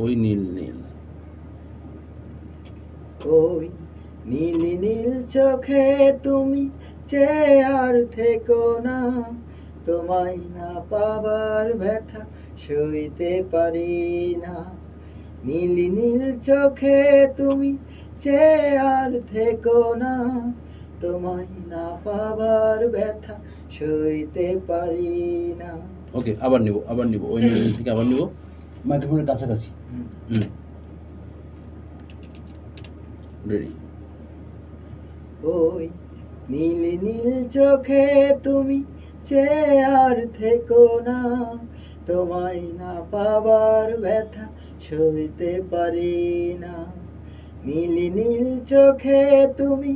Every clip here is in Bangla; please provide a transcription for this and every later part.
ওই নীল নীল ওই নীল নীল চোখে তুমি চেয়ে আর থেকো না, তোমায় না পাবার ব্যথা সইতে পারি না। নীল নীল চোখে তুমি চেয়ে আর থেকো না, তোমায় না পাবার ব্যথা সইতে পারি না। ওকে, আবার নিব ওই নীল নীল থেকে আবার নিব, মাইক্রোফোনের কাছাকাছি। রেডি। ওই নীল নীল চোখে তুমি চেয়ে আর থেকো না, তোমায় না পাবার ব্যথা সইতে পারি না। নীল নীল চোখে তুমি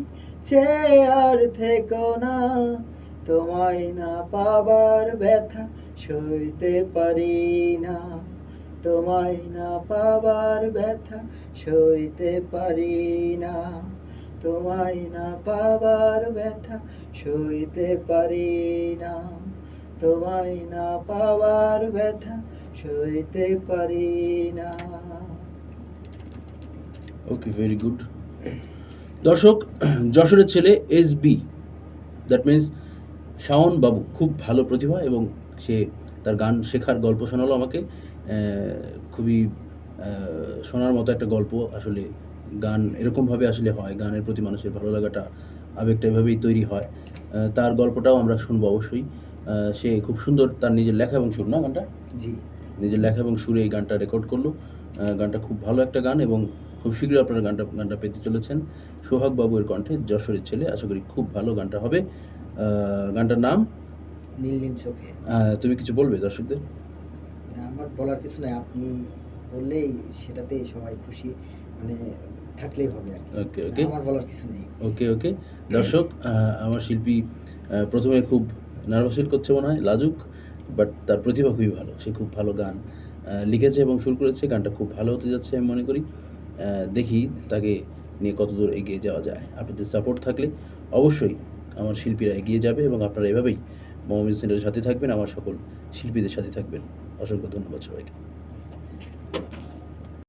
চেয়ে আর থেকো না, তোমায় না পাবার ব্যথা সইতে পারি না। তোমায় না পাবার ব্যথা সইতে পারি না। তোমায় না পাবার ব্যথা সইতে পারি না। তোমায় না পাবার ব্যথা সইতে পারি না। ওকে, ভেরি গুড। দর্শক, যশোরের ছেলে SB, দ্যাট মিন্স শাওন বাবু, খুব ভালো প্রতিভা এবং সে তার গান শেখার গল্প শোনালো আমাকে। খুবই শোনার মতো একটা গল্প। আসলে গান এরকমভাবে আসলে হয়, গানের প্রতি মানুষের ভালো লাগাটা, আবেগটা এভাবেই তৈরি হয়। তার গল্পটাও আমরা শুনবো অবশ্যই। সে খুব সুন্দর তার নিজের লেখা এবং সুর, না গানটা? জি, নিজের লেখা এবং সুরে এই গানটা রেকর্ড করলো। গানটা খুব ভালো একটা গান এবং খুব শীঘ্রই আপনারা গানটা পেতে চলেছেন সোহাগ বাবুর কণ্ঠে, যশোরের ছেলে। আশা করি খুব ভালো গানটা হবে। গানটার নাম নীল নীল চোখে। তুমি কিছু বলবে দর্শকদের? না, আমার বলার কিছু নাই, আপনি বললেই সেটাতে সবাই খুশি, মানে থাকলেই হবে আর কি। ওকে ওকে আমার বলার কিছু নেই। ওকে ওকে দর্শক, আমার শিল্পী প্রথমে খুব নার্ভাস ফিল করছে মনে হয়, লাজুক, বাট তার প্রতিভা খুবই ভালো। সে খুব ভালো গান লিখেছে এবং সুর করেছে। গানটা খুব ভালো হতে যাচ্ছে আমি মনে করি। দেখি তাকে নিয়ে কতদূর এগিয়ে যাওয়া যায়। আপনাদের সাপোর্ট থাকলে অবশ্যই আমার শিল্পীরা এগিয়ে যাবে এবং আপনারা এভাবেই মোমো মিউজিক সেন্টারের সাথে থাকবেন, আমার সকল শিল্পীদের সাথে থাকবেন। অসংখ্য ধন্যবাদ সবাইকে।